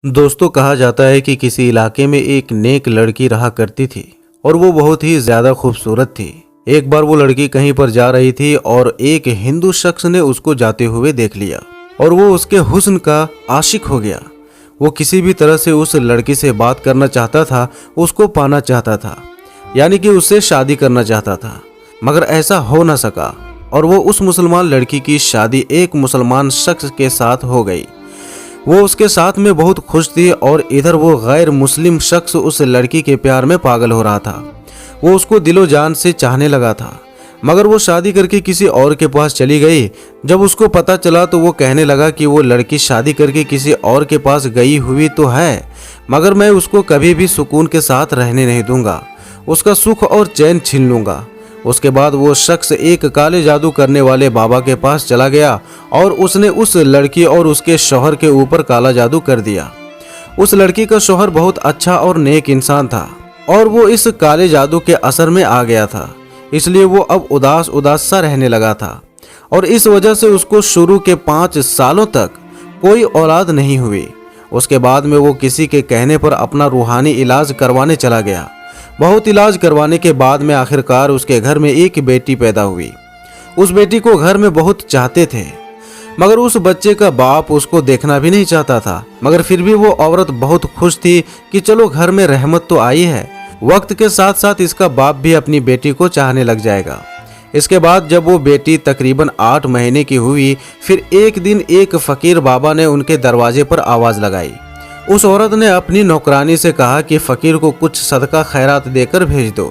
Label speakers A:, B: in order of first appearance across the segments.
A: दोस्तों, कहा जाता है कि किसी इलाके में एक नेक लड़की रहा करती थी और वो बहुत ही ज्यादा खूबसूरत थी। एक बार वो लड़की कहीं पर जा रही थी और एक हिंदू शख्स ने उसको जाते हुए देख लिया और वो उसके हुस्न का आशिक हो गया। वो किसी भी तरह से उस लड़की से बात करना चाहता था, उसको पाना चाहता था, यानी कि उससे शादी करना चाहता था, मगर ऐसा हो न सका और वो उस मुसलमान लड़की की शादी एक मुसलमान शख्स के साथ हो गई। वो उसके साथ में बहुत खुश थी और इधर वो गैर मुस्लिम शख्स उस लड़की के प्यार में पागल हो रहा था। वो उसको दिलो जान से चाहने लगा था, मगर वो शादी करके किसी और के पास चली गई। जब उसको पता चला तो वो कहने लगा कि वो लड़की शादी करके किसी और के पास गई हुई तो है, मगर मैं उसको कभी भी सुकून के साथ रहने नहीं दूंगा, उसका सुख और चैन छीन लूंगा। उसके बाद वो शख्स एक काले जादू करने वाले बाबा के पास चला गया और उसने उस लड़की और उसके शौहर के ऊपर काला जादू कर दिया। उस लड़की का शौहर बहुत अच्छा और नेक इंसान था और वो इस काले जादू के असर में आ गया था, इसलिए वो अब उदास उदास सा रहने लगा था और इस वजह से उसको शुरू के 5 सालों तक कोई औलाद नहीं हुई। उसके बाद में वो किसी के कहने पर अपना रूहानी इलाज करवाने चला गया। बहुत इलाज करवाने के बाद में आखिरकार उसके घर में एक बेटी पैदा हुई। उस बेटी को घर में बहुत चाहते थे, मगर उस बच्चे का बाप उसको देखना भी नहीं चाहता था। मगर फिर भी वो औरत बहुत खुश थी कि चलो घर में रहमत तो आई है। वक्त के साथ साथ इसका बाप भी अपनी बेटी को चाहने लग जाएगा। इसके बाद जब वो बेटी तकरीबन 8 महीने की हुई, फिर एक दिन एक फकीर बाबा ने उनके दरवाजे पर आवाज लगाई। उस औरत ने अपनी नौकरानी से कहा कि फकीर को कुछ सदका खैरात देकर भेज दो,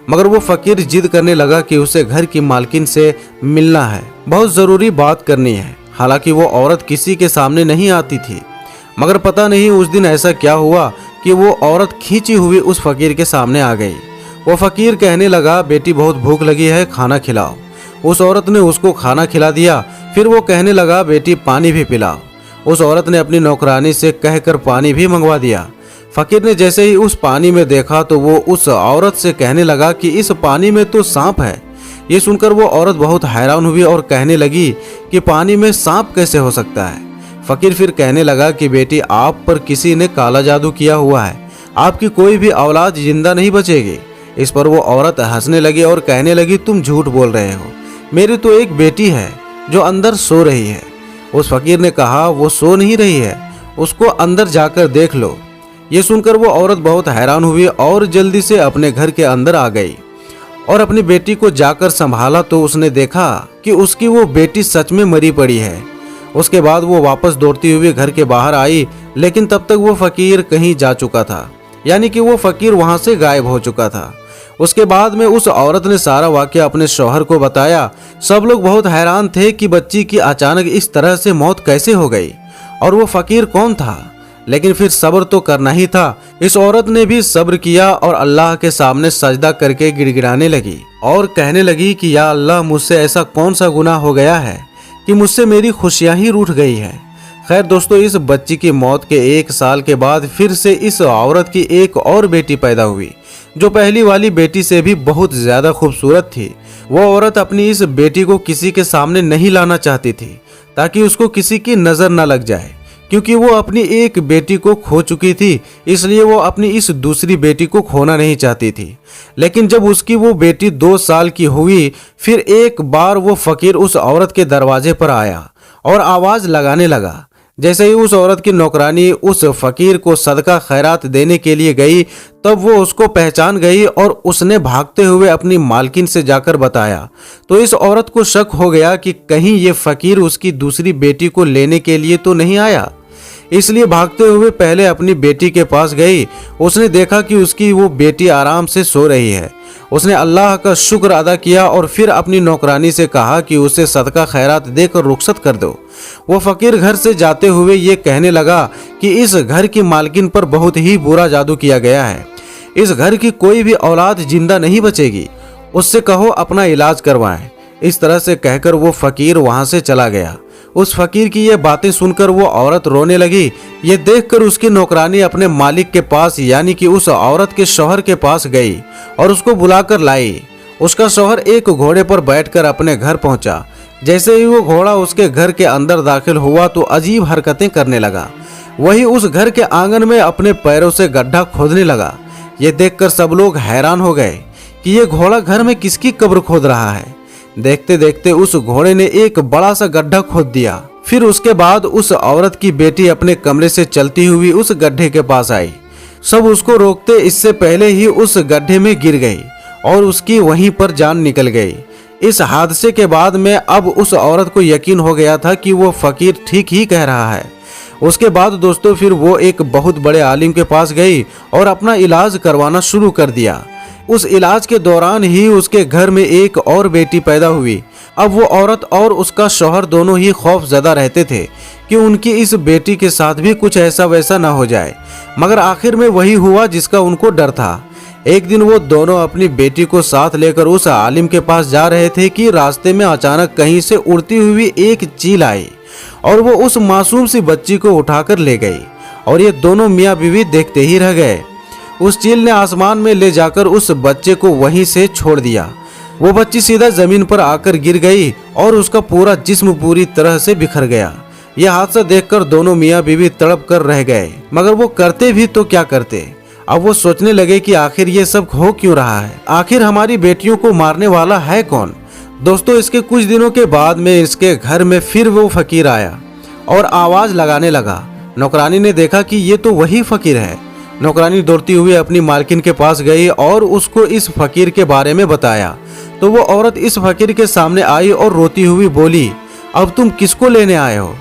A: मगर वो फकीर जिद करने लगा कि उसे घर की मालकिन से मिलना है, बहुत जरूरी बात करनी है। हालांकि वो औरत किसी के सामने नहीं आती थी, मगर पता नहीं उस दिन ऐसा क्या हुआ कि वो औरत खींची हुई उस फकीर के सामने आ गई। वो फकीर कहने लगा, बेटी बहुत भूख लगी है, खाना खिलाओ। उस औरत ने उसको खाना खिला दिया। फिर वो कहने लगा, बेटी पानी भी पिलाओ। उस औरत ने अपनी नौकरानी से कहकर पानी भी मंगवा दिया। फकीर ने जैसे ही उस पानी में देखा तो वो उस औरत से कहने लगा कि इस पानी में तो सांप है। ये सुनकर वो औरत बहुत हैरान हुई और कहने लगी कि पानी में सांप कैसे हो सकता है। फकीर फिर कहने लगा कि बेटी, आप पर किसी ने काला जादू किया हुआ है, आपकी कोई भी औलाद जिंदा नहीं बचेगी। इस पर वो औरत हंसने लगी और कहने लगी, तुम झूठ बोल रहे हो, मेरी तो एक बेटी है जो अंदर सो रही है। उस फकीर ने कहा, वो सो नहीं रही है, उसको अंदर जाकर देख लो। ये सुनकर वो औरत बहुत हैरान हुई और जल्दी से अपने घर के अंदर आ गई और अपनी बेटी को जाकर संभाला तो उसने देखा कि उसकी वो बेटी सच में मरी पड़ी है। उसके बाद वो वापस दौड़ती हुई घर के बाहर आई, लेकिन तब तक वो फकीर कहीं जा चुका था, यानी कि वो फकीर वहां से गायब हो चुका था। उसके बाद में उस औरत ने सारा वाकया अपने शौहर को बताया। सब लोग बहुत हैरान थे कि बच्ची की अचानक इस तरह से मौत कैसे हो गई और वो फकीर कौन था, लेकिन फिर सब्र तो करना ही था। इस औरत ने भी सब्र किया और अल्लाह के सामने सजदा करके गिड़गिड़ाने लगी और कहने लगी कि या अल्लाह, मुझसे ऐसा कौन सा गुनाह हो गया है कि मुझसे मेरी खुशियां ही रूठ गई है। खैर दोस्तों, इस बच्ची की मौत के 1 साल के बाद फिर से इस औरत की एक और बेटी पैदा हुई, जो पहली वाली बेटी से भी बहुत ज्यादा खूबसूरत थी। वो औरत अपनी इस बेटी को किसी के सामने नहीं लाना चाहती थी ताकि उसको किसी की नजर न लग जाए, क्योंकि वो अपनी एक बेटी को खो चुकी थी, इसलिए वो अपनी इस दूसरी बेटी को खोना नहीं चाहती थी। लेकिन जब उसकी वो बेटी 2 साल की हुई, फिर एक बार वो फकीर उस औरत के दरवाजे पर आया और आवाज लगाने लगा। जैसे ही उस औरत की नौकरानी उस फकीर को सदका खैरात देने के लिए गई, तब वो उसको पहचान गई और उसने भागते हुए अपनी मालकिन से जाकर बताया। तो इस औरत को शक हो गया कि कहीं ये फकीर उसकी दूसरी बेटी को लेने के लिए तो नहीं आया, इसलिए भागते हुए पहले अपनी बेटी के पास गई। उसने देखा कि उसकी वो बेटी आराम से सो रही है। उसने अल्लाह का शुक्र अदा किया और फिर अपनी नौकरानी से कहा कि उसे सदका खैरात देकर रुखसत कर दो। वो फकीर घर से जाते हुए ये कहने लगा कि इस घर की मालकिन पर बहुत ही बुरा जादू किया गया है, इस घर की कोई भी औलाद जिंदा नहीं बचेगी, उससे कहो अपना इलाज करवाएं। इस तरह से कहकर वो फकीर वहां से चला गया। उस फकीर की ये बातें सुनकर वो औरत रोने लगी। ये देखकर उसकी नौकरानी अपने मालिक के पास, यानी कि उस औरत के शौहर के पास गई और उसको बुलाकर लाई। उसका शौहर एक घोड़े पर बैठकर अपने घर पहुंचा। जैसे ही वो घोड़ा उसके घर के अंदर दाखिल हुआ तो अजीब हरकतें करने लगा। वही उस घर के आंगन में अपने पैरों से गड्ढा खोदने लगा। ये देखकर सब लोग हैरान हो गए कि ये घोड़ा घर में किसकी कब्र खोद रहा है। देखते देखते उस घोड़े ने एक बड़ा सा गड्ढा खोद दिया। फिर उसके बाद उस औरत की बेटी अपने कमरे से चलती हुई उस गड्ढे के पास आई। सब उसको रोकते इससे पहले ही उस गड्ढे में गिर गई और उसकी वहीं पर जान निकल गई। इस हादसे के बाद में अब उस औरत को यकीन हो गया था कि वो फकीर ठीक ही कह रहा है। उसके बाद दोस्तों फिर वो एक बहुत बड़े आलिम के पास गई और अपना इलाज करवाना शुरू कर दिया। उस इलाज के दौरान ही उसके घर में एक और बेटी पैदा हुई। अब वो औरत और उसका शौहर दोनों ही खौफजदा रहते थे कि उनकी इस बेटी के साथ भी कुछ ऐसा वैसा ना हो जाए, मगर आखिर में वही हुआ जिसका उनको डर था। एक दिन वो दोनों अपनी बेटी को साथ लेकर उस आलिम के पास जा रहे थे कि रास्ते में अचानक कहीं से उड़ती हुई एक चील आई और वो उस मासूम सी बच्ची को उठाकर ले गई और ये दोनों मियाँ बीवी देखते ही रह गए। उस चील ने आसमान में ले जाकर उस बच्चे को वहीं से छोड़ दिया। वो बच्ची सीधा जमीन पर आकर गिर गई और उसका पूरा जिस्म पूरी तरह से बिखर गया। यह हादसा देखकर दोनों मियाँ बीवी तड़प कर रह गए, मगर वो करते भी तो क्या करते। अब वो सोचने लगे कि आखिर ये सब हो क्यों रहा है, आखिर हमारी बेटियों को मारने वाला है कौन। दोस्तों इसके कुछ दिनों के बाद में इसके घर में फिर वो फकीर आया और आवाज लगाने लगा। नौकरानी ने देखा कि ये तो वही फकीर है। नौकरानी दौड़ती हुई अपनी मालकिन के पास गई और उसको इस फकीर के बारे में बताया। तो वो औरत इस फकीर के सामने आई और रोती हुई बोली, अब तुम किसको लेने आए हो?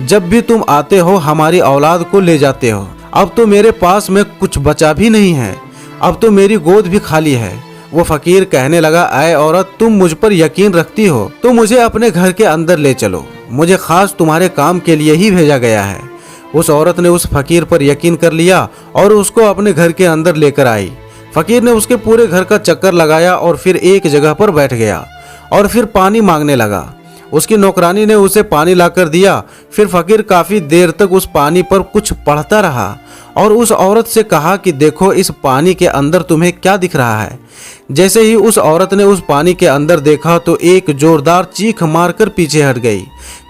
A: जब भी तुम आते हो हमारी औलाद को ले जाते हो। अब तो मेरे पास में कुछ बचा भी नहीं है, अब तो मेरी गोद भी खाली है। वो फकीर कहने लगा, ऐ औरत, तुम मुझ पर यकीन रखती हो तो मुझे अपने घर के अंदर ले चलो, मुझे खास तुम्हारे काम के लिए ही भेजा गया है। उस औरत ने उस फकीर पर यकीन कर लिया और उसको अपने घर के अंदर लेकर आई। फकीर ने उसके पूरे घर का चक्कर लगाया और फिर एक जगह पर बैठ गया और फिर पानी मांगने लगा। उसकी नौकरानी ने उसे पानी लाकर दिया। फिर फकीर काफी देर तक उस पानी पर कुछ पढ़ता रहा और उस औरत से कहा कि देखो इस पानी के अंदर तुम्हें क्या दिख रहा है। जैसे ही उस औरत ने उस पानी के अंदर देखा तो एक जोरदार चीख मारकर पीछे हट गई,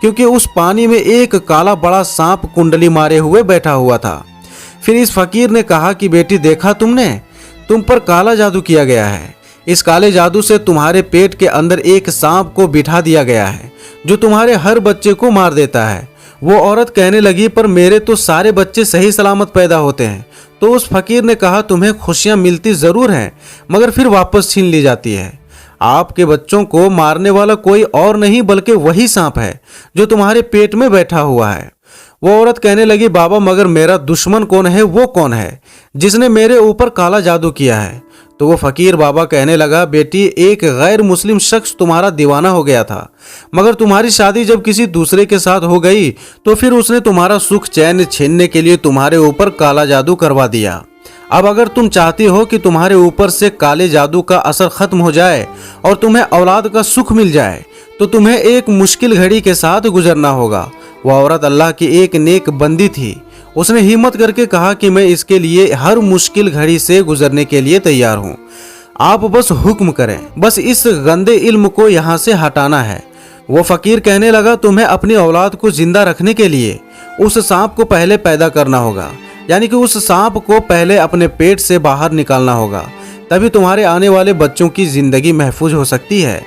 A: क्योंकि उस पानी में एक काला बड़ा सांप कुंडली मारे हुए बैठा हुआ था। फिर इस फकीर ने कहा कि बेटी देखा तुमने, तुम पर काला जादू किया गया है। इस काले जादू से तुम्हारे पेट के अंदर एक सांप को बिठा दिया गया है जो तुम्हारे हर बच्चे को मार देता है। वो औरत कहने लगी, पर मेरे तो सारे बच्चे सही सलामत पैदा होते हैं। तो उस फकीर ने कहा, तुम्हें खुशियां मिलती जरूर हैं, मगर फिर वापस छीन ली जाती है। आपके बच्चों को मारने वाला कोई और नहीं बल्कि वही सांप है जो तुम्हारे पेट में बैठा हुआ है। वो औरत कहने लगी, बाबा मगर मेरा दुश्मन कौन है, वो कौन है जिसने मेरे ऊपर काला जादू किया है? तो वो फकीर बाबा कहने लगा, बेटी एक गैर मुस्लिम शख्स तुम्हारा दीवाना हो गया था, मगर तुम्हारी शादी जब किसी दूसरे के साथ हो गई तो फिर उसने तुम्हारा सुख चैन छीनने के लिए तुम्हारे ऊपर काला जादू करवा दिया। अब अगर तुम चाहती हो कि तुम्हारे ऊपर से काले जादू का असर खत्म हो जाए और तुम्हें औलाद का सुख मिल जाए तो तुम्हें एक मुश्किल घड़ी के साथ गुजरना होगा। वह औरत अल्लाह की एक नेक बंदी थी। उसने हिम्मत करके कहा कि मैं इसके लिए हर मुश्किल घड़ी से गुजरने के लिए तैयार हूँ, आप बस हुक्म करें, बस इस गंदे इल्म को यहाँ से हटाना है। वो फकीर कहने लगा, तुम्हें अपनी औलाद को जिंदा रखने के लिए उस सांप को पहले पैदा करना होगा, यानी कि उस सांप को पहले अपने पेट से बाहर निकालना होगा, तभी तुम्हारे आने वाले बच्चों की जिंदगी महफूज हो सकती है।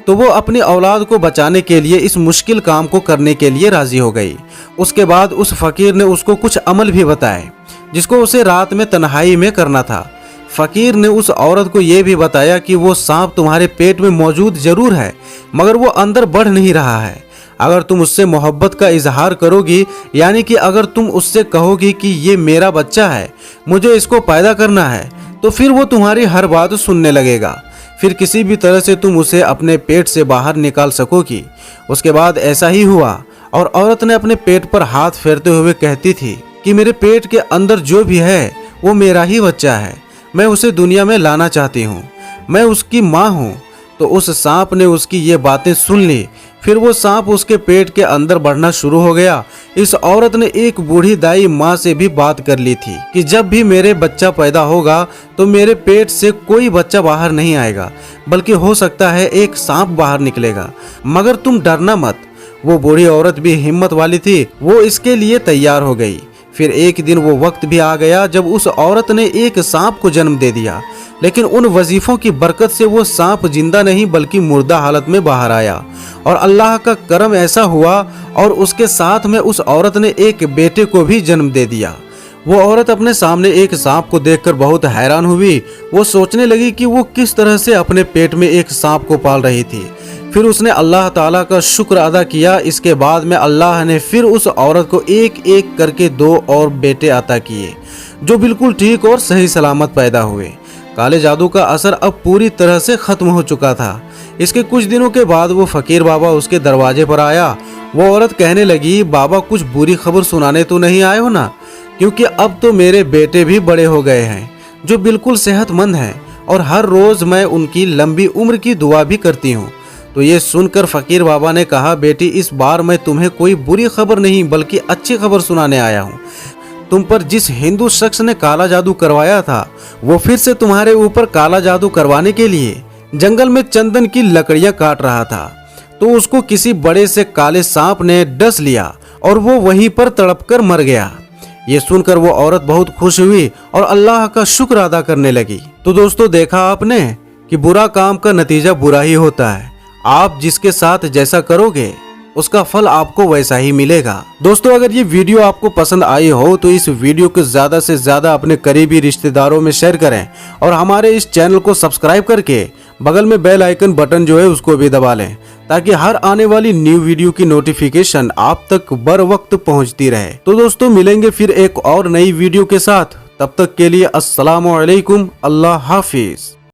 A: तो वो अपनी औलाद को बचाने के लिए इस मुश्किल काम को करने के लिए राजी हो गई। उसके बाद उस फकीर ने उसको कुछ अमल भी बताए जिसको उसे रात में तन्हाई में करना था। फकीर ने उस औरत को यह भी बताया कि वो सांप तुम्हारे पेट में मौजूद जरूर है, मगर वो अंदर बढ़ नहीं रहा है। अगर तुम उससे मोहब्बत का इजहार करोगी, यानी कि अगर तुम उससे कहोगी कि ये मेरा बच्चा है, मुझे इसको पैदा करना है, तो फिर वो तुम्हारी हर बात सुनने लगेगा। फिर किसी भी तरह से तुम उसे अपने पेट से बाहर निकाल सकोगी। उसके बाद ऐसा ही हुआ और औरत ने अपने पेट पर हाथ फेरते हुए कहती थी कि मेरे पेट के अंदर जो भी है वो मेरा ही बच्चा है, मैं उसे दुनिया में लाना चाहती हूँ, मैं उसकी माँ हूँ। तो उस सांप ने उसकी ये बातें सुन ली। फिर वो सांप उसके पेट के अंदर बढ़ना शुरू हो गया। इस औरत ने एक बूढ़ी दाई माँ से भी बात कर ली थी कि जब भी मेरे बच्चा पैदा होगा तो मेरे पेट से कोई बच्चा बाहर नहीं आएगा, बल्कि हो सकता है एक सांप बाहर निकलेगा, मगर तुम डरना मत। वो बूढ़ी औरत भी हिम्मत वाली थी, वो इसके लिए तैयार हो गई। फिर एक दिन वो वक्त भी आ गया जब उस औरत ने एक सांप को जन्म दे दिया, लेकिन उन वजीफों की बरकत से वो सांप जिंदा नहीं बल्कि मुर्दा हालत में बाहर आया। और अल्लाह का करम ऐसा हुआ और उसके साथ में उस औरत ने एक बेटे को भी जन्म दे दिया। वो औरत अपने सामने एक सांप को देखकर बहुत हैरान हुई। वो सोचने लगी कि वो किस तरह से अपने पेट में एक सांप को पाल रही थी। फिर उसने अल्लाह ताला का शुक्र अदा किया। इसके बाद में अल्लाह ने फिर उस औरत को एक एक करके 2 और बेटे अता किए, जो बिल्कुल ठीक और सही सलामत पैदा हुए। काले जादू का असर अब पूरी तरह से खत्म हो चुका था। इसके कुछ दिनों के बाद वो फकीर बाबा उसके दरवाजे पर आया। वो औरत कहने लगी, बाबा कुछ बुरी खबर सुनाने तो नहीं आए हो ना, क्योंकि अब तो मेरे बेटे भी बड़े हो गए हैं जो बिल्कुल सेहतमंद हैं और हर रोज मैं उनकी लंबी उम्र की दुआ भी करती हूँ। तो ये सुनकर फकीर बाबा ने कहा, बेटी इस बार मैं तुम्हें कोई बुरी खबर नहीं बल्कि अच्छी खबर सुनाने आया हूँ। तुम पर जिस हिंदू शख्स ने काला जादू करवाया था वो फिर से तुम्हारे ऊपर काला जादू करवाने के लिए जंगल में चंदन की लकड़ियां काट रहा था, तो उसको किसी बड़े से काले सांप ने डस लिया और वो वहीं पर तड़पकर मर गया। ये सुनकर वो औरत बहुत खुश हुई और अल्लाह का शुक्र अदा करने लगी। तो दोस्तों देखा आपने कि बुरा काम का नतीजा बुरा ही होता है। आप जिसके साथ जैसा करोगे उसका फल आपको वैसा ही मिलेगा। दोस्तों अगर ये वीडियो आपको पसंद आई हो तो इस वीडियो को ज्यादा से ज्यादा अपने करीबी रिश्तेदारों में शेयर करें और हमारे इस चैनल को सब्सक्राइब करके बगल में बेल आइकन बटन जो है उसको भी दबा लें, ताकि हर आने वाली न्यू वीडियो की नोटिफिकेशन आप तक बर वक्त पहुंचती रहे। तो दोस्तों मिलेंगे फिर एक और नई वीडियो के साथ, तब तक के लिए अस्सलामु अलैकुम, अल्लाह हाफिज।